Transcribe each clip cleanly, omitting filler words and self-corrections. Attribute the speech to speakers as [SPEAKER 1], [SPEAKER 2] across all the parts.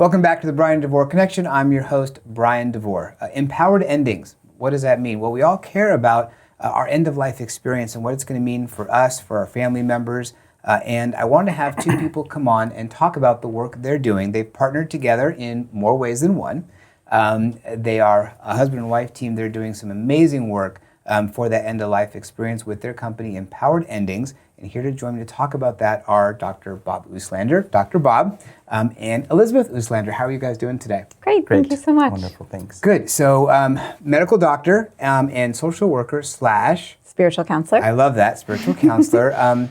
[SPEAKER 1] Welcome back to the Bryan Devore Connection. I'm your host, Bryan Devore. Empowered endings. What does that mean? Well, we all care about our end-of-life experience and what it's going to mean for us, for our family members. And I wanted to have two people come on and talk about the work they're doing. They've partnered together in more ways than one. They are a husband and wife team. They're doing some amazing work for that end-of-life experience with their company, Empowered Endings. And here to join me to talk about that are Dr. Bob Uslander, Dr. Bob, and Elizabeth Uslander. How are you guys doing today?
[SPEAKER 2] Great. Thank you so much.
[SPEAKER 3] Wonderful, thanks.
[SPEAKER 1] Good. So medical doctor and social worker /
[SPEAKER 2] spiritual counselor.
[SPEAKER 1] I love that, spiritual counselor.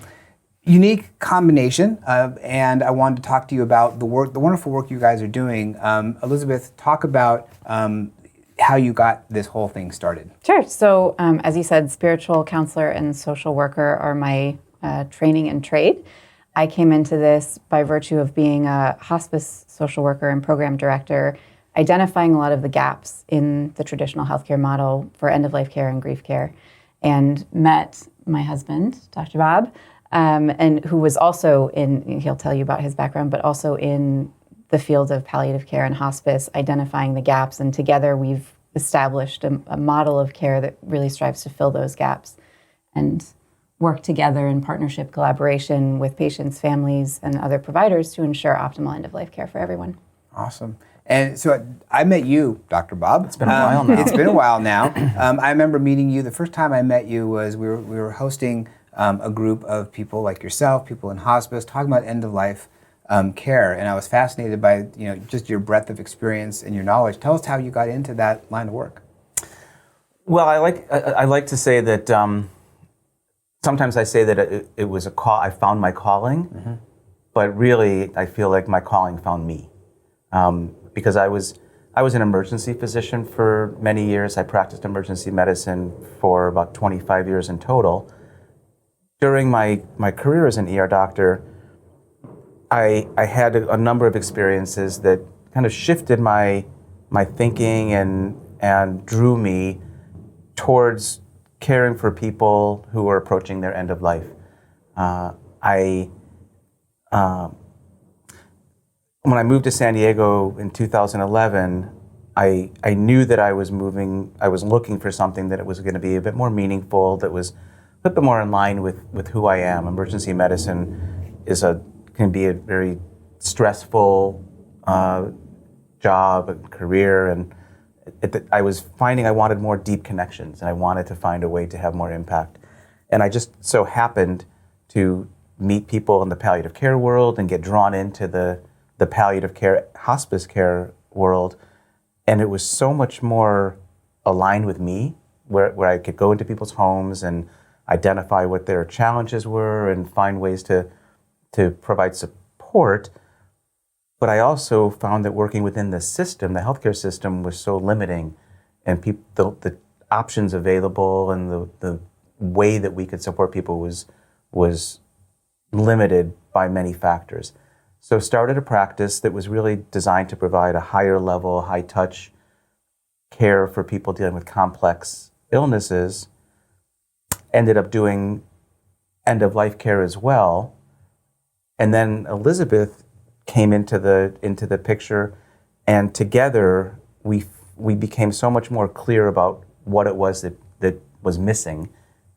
[SPEAKER 1] Unique combination, and I wanted to talk to you about the wonderful work you guys are doing. Elizabeth, talk about how you got this whole thing started.
[SPEAKER 2] Sure. So as you said, spiritual counselor and social worker are my training and trade. I came into this by virtue of being a hospice social worker and program director, identifying a lot of the gaps in the traditional healthcare model for end-of-life care and grief care, and met my husband, Dr. Bob, and who was also he'll tell you about his background, but also in the field of palliative care and hospice, identifying the gaps, and together we've established a model of care that really strives to fill those gaps and work together in partnership, collaboration with patients, families, and other providers to ensure optimal end-of-life care for everyone.
[SPEAKER 1] Awesome. And so I met you, Dr. Bob.
[SPEAKER 3] It's been a while now.
[SPEAKER 1] It's been a while now. I remember meeting you. The first time I met you was we were hosting a group of people like yourself, people in hospice, talking about end-of-life care, and I was fascinated by just your breadth of experience and your knowledge. Tell us how you got into that line of work.
[SPEAKER 3] Well, I like to say that sometimes I say that it was a call. I found my calling, but really I feel like my calling found me, because I was an emergency physician for many years. I practiced emergency medicine for about 25 years in total. During my career as an ER doctor, I had a number of experiences that kind of shifted my thinking and drew me towards caring for people who were approaching their end of life. When I moved to San Diego in 2011, I knew that I was looking for something that it was going to be a bit more meaningful, that was a bit more in line with who I am. Emergency medicine can be a very stressful job and career, and I was finding I wanted more deep connections, and I wanted to find a way to have more impact. And I just so happened to meet people in the palliative care world and get drawn into the palliative care, hospice care world, and it was so much more aligned with me, where I could go into people's homes and identify what their challenges were and find ways to provide support. But I also found that working within the system, the healthcare system, was so limiting, and the options available and the way that we could support people was limited by many factors. So started a practice that was really designed to provide a higher level, high touch care for people dealing with complex illnesses. Ended up doing end of life care as well. And then Elizabeth came into the picture, and together we became so much more clear about what it was that was missing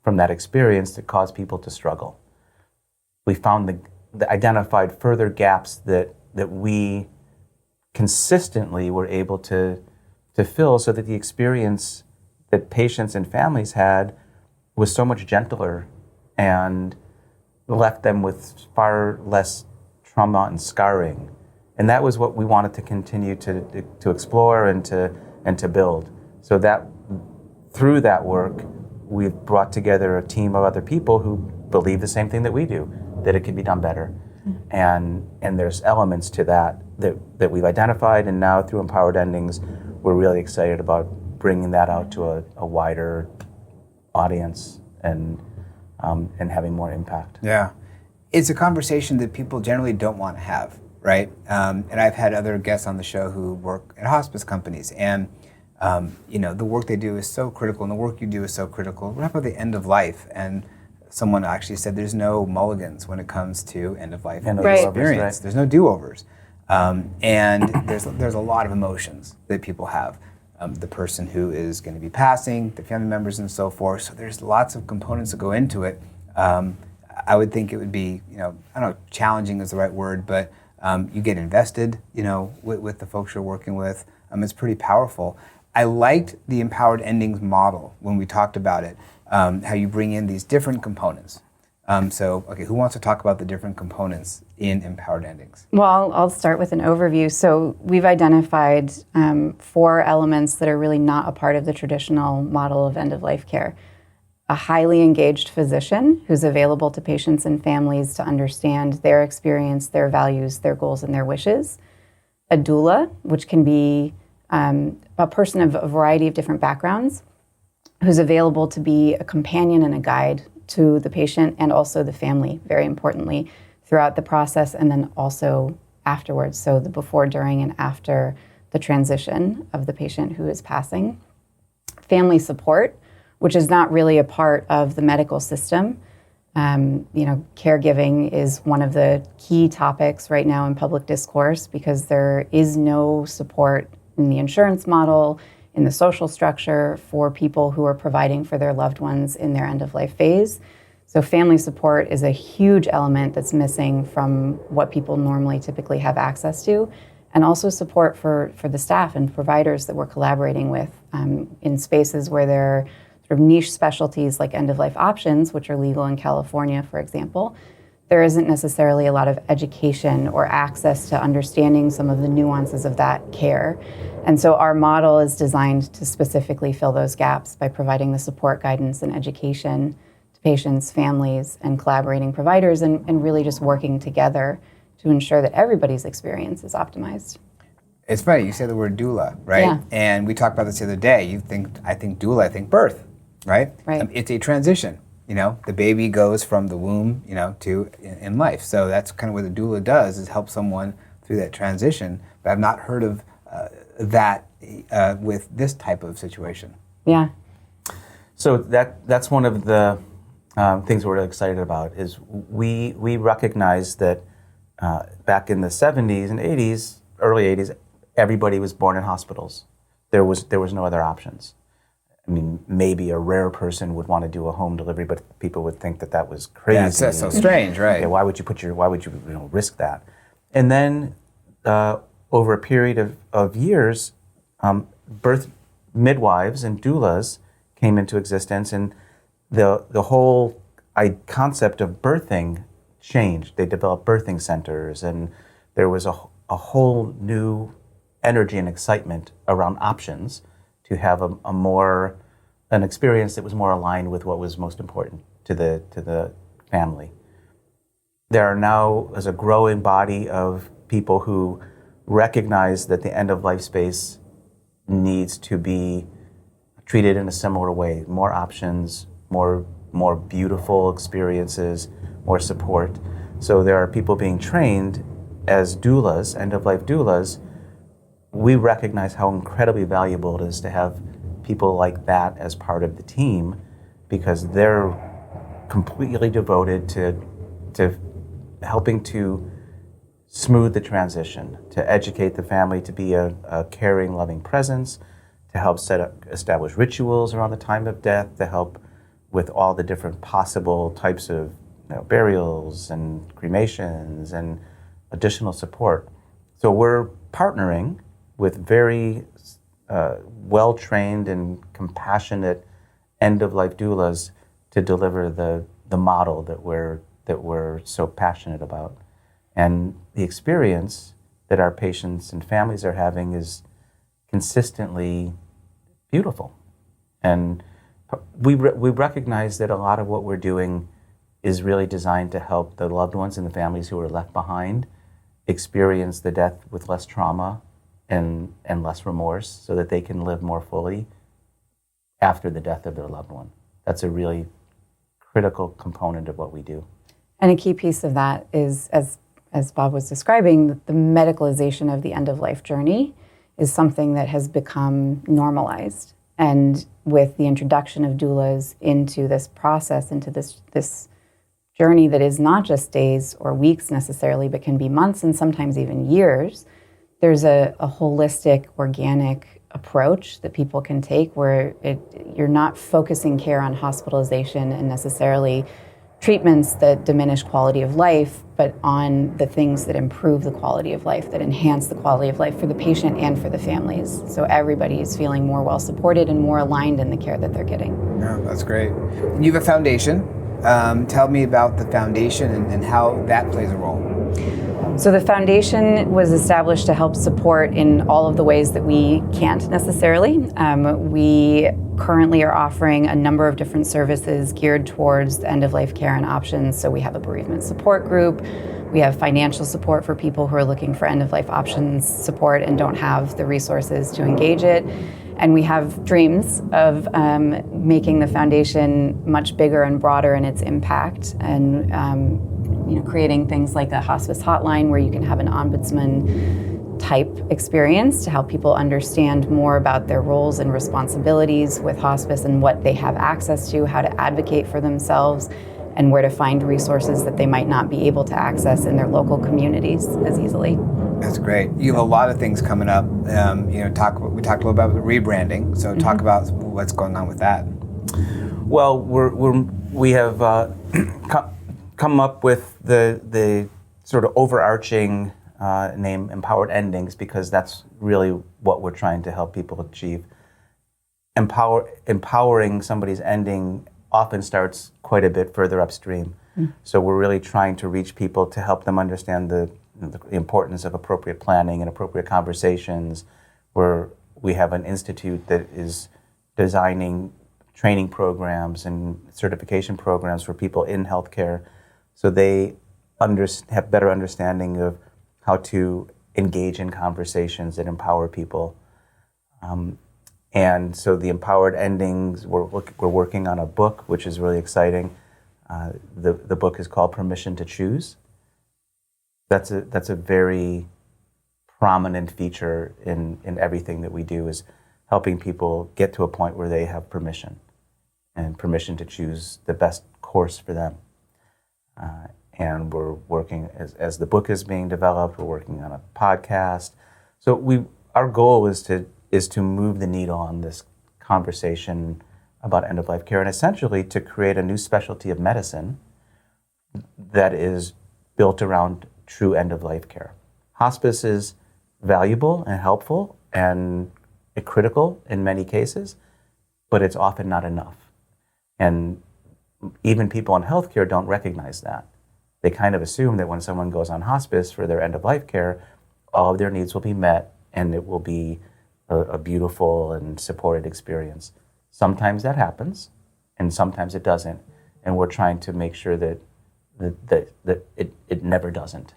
[SPEAKER 3] from that experience that caused people to struggle. We found the identified further gaps that we consistently were able to fill, so that the experience that patients and families had was so much gentler and left them with far less trauma and scarring. And that was what we wanted to continue to explore and to build. So that through that work, we've brought together a team of other people who believe the same thing that we do, that it can be done better. And there's elements to that we've identified, and now through Empowered Endings, we're really excited about bringing that out to a wider audience and having more impact.
[SPEAKER 1] Yeah. It's a conversation that people generally don't want to have, right? And I've had other guests on the show who work at hospice companies, and the work they do is so critical, and the work you do is so critical. What about the end of life? And someone actually said there's no mulligans when it comes to end of life experience. Right. There's no do-overs. And there's a lot of emotions that people have. The person who is going to be passing, the family members, and so forth. So there's lots of components that go into it. I would think it would be, I don't know, challenging is the right word, but you get invested, with the folks you're working with. It's pretty powerful. I liked the empowered endings model when we talked about it, how you bring in these different components. Okay, who wants to talk about the different components in empowered endings?
[SPEAKER 2] Well, I'll start with an overview. So we've identified 4 elements that are really not a part of the traditional model of end-of-life care. A highly engaged physician who's available to patients and families to understand their experience, their values, their goals, and their wishes. A doula, which can be a person of a variety of different backgrounds, who's available to be a companion and a guide to the patient and also the family, very importantly, throughout the process and then also afterwards, so the before, during, and after the transition of the patient who is passing. Family support, which is not really a part of the medical system. Caregiving is one of the key topics right now in public discourse because there is no support in the insurance model, in the social structure for people who are providing for their loved ones in their end-of-life phase. So family support is a huge element that's missing from what people normally typically have access to, and also support for the staff and providers that we're collaborating with in spaces where there are sort of niche specialties like end-of-life options, which are legal in California, for example. There isn't necessarily a lot of education or access to understanding some of the nuances of that care. And so our model is designed to specifically fill those gaps by providing the support, guidance, and education to patients, families, and collaborating providers, and really just working together to ensure that everybody's experience is optimized.
[SPEAKER 1] It's funny, you say the word doula, right?
[SPEAKER 2] Yeah.
[SPEAKER 1] And we talked about this the other day. I think doula, I think birth, right?
[SPEAKER 2] Right.
[SPEAKER 1] It's a transition. The baby goes from the womb, to in life. So that's kind of what the doula does, is help someone through that transition. But I've not heard of that with this type of situation.
[SPEAKER 2] Yeah.
[SPEAKER 3] So that's one of the things we're really excited about is we recognize that back in the 70s and 80s, early 80s, everybody was born in hospitals. There was no other options. I mean, maybe a rare person would want to do a home delivery, but people would think that was crazy.
[SPEAKER 1] Yeah, it's so strange, right?
[SPEAKER 3] Yeah, why would you risk that? And then over a period of years, birth midwives and doulas came into existence, and the whole concept of birthing changed. They developed birthing centers, and there was a whole new energy and excitement around options to have an experience that was more aligned with what was most important to the family. There are now is a growing body of people who recognize that the end-of-life space needs to be treated in a similar way. More options, more beautiful experiences, more support. So there are people being trained as doulas, end-of-life doulas. We recognize how incredibly valuable it is to have people like that as part of the team, because they're completely devoted to helping to smooth the transition, to educate the family to be a caring, loving presence, to help establish rituals around the time of death, to help with all the different possible types of burials and cremations and additional support. So we're partnering with very well-trained and compassionate end-of-life doulas to deliver the model that we're so passionate about. And the experience that our patients and families are having is consistently beautiful. And we recognize that a lot of what we're doing is really designed to help the loved ones and the families who are left behind experience the death with less trauma and less remorse, so that they can live more fully after the death of their loved one. That's a really critical component of what we do.
[SPEAKER 2] And a key piece of that is, as Bob was describing, the medicalization of the end-of-life journey is something that has become normalized. And with the introduction of doulas into this process, into this journey that is not just days or weeks necessarily, but can be months and sometimes even years, there's a holistic, organic approach that people can take where you're not focusing care on hospitalization and necessarily treatments that diminish quality of life, but on the things that improve the quality of life, that enhance the quality of life for the patient and for the families. So everybody is feeling more well supported and more aligned in the care that they're getting.
[SPEAKER 1] Yeah, that's great. And you have a foundation. Tell me about the foundation and how that plays a role.
[SPEAKER 2] So the foundation was established to help support in all of the ways that we can't necessarily. We currently are offering a number of different services geared towards end-of-life care and options. So we have a bereavement support group. We have financial support for people who are looking for end-of-life options support and don't have the resources to engage it. And we have dreams of making the foundation much bigger and broader in its impact, and creating things like a hospice hotline where you can have an ombudsman type experience to help people understand more about their roles and responsibilities with hospice and what they have access to, how to advocate for themselves, and where to find resources that they might not be able to access in their local communities as easily.
[SPEAKER 1] That's great. You have a lot of things coming up. We talked a little about rebranding. So talk about what's going on with that.
[SPEAKER 3] Well, we have come up with the sort of overarching name Empowered Endings, because that's really what we're trying to help people achieve. Empowering somebody's ending often starts quite a bit further upstream. So we're really trying to reach people to help them understand the importance of appropriate planning and appropriate conversations, where we have an institute that is designing training programs and certification programs for people in healthcare, so they have better understanding of how to engage in conversations that empower people. And so the Empowered Endings, we're working on a book, which is really exciting. The book is called Permission to Choose. That's a very prominent feature in everything that we do, is helping people get to a point where they have permission to choose the best course for them. And we're working, as the book is being developed, we're working on a podcast. So our goal is to move the needle on this conversation about end-of-life care, and essentially to create a new specialty of medicine that is built around true end-of-life care. Hospice is valuable and helpful and critical in many cases, but it's often not enough. And even people in healthcare don't recognize that. They kind of assume that when someone goes on hospice for their end-of-life care, all of their needs will be met and it will be a beautiful and supported experience. Sometimes that happens, and sometimes it doesn't. And we're trying to make sure that it never doesn't,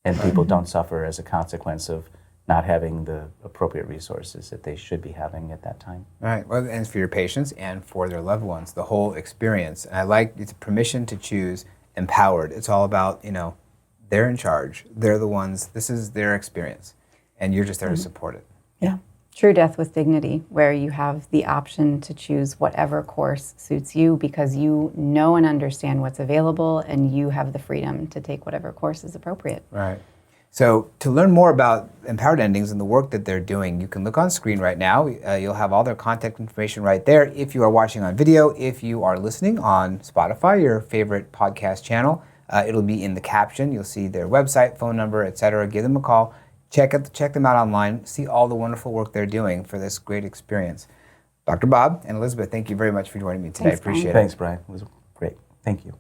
[SPEAKER 3] and people don't suffer as a consequence of not having the appropriate resources that they should be having at that time.
[SPEAKER 1] Right. Well, and for your patients and for their loved ones, the whole experience. And I like it's permission to choose, empowered. It's all about, they're in charge. They're the ones, this is their experience, and you're just there to support it.
[SPEAKER 2] Yeah. True death with dignity, where you have the option to choose whatever course suits you because you know and understand what's available, and you have the freedom to take whatever course is appropriate.
[SPEAKER 1] Right. So to learn more about Empowered Endings and the work that they're doing, you can look on screen right now. You'll have all their contact information right there. If you are watching on video, if you are listening on Spotify, your favorite podcast channel, it'll be in the caption. You'll see their website, phone number, etc. Give them a call. Check them out online. See all the wonderful work they're doing for this great experience. Dr. Bob and Elizabeth, thank you very much for joining me today.
[SPEAKER 2] Thanks,
[SPEAKER 1] I appreciate it.
[SPEAKER 3] Thanks, Brian. It was great. Thank you.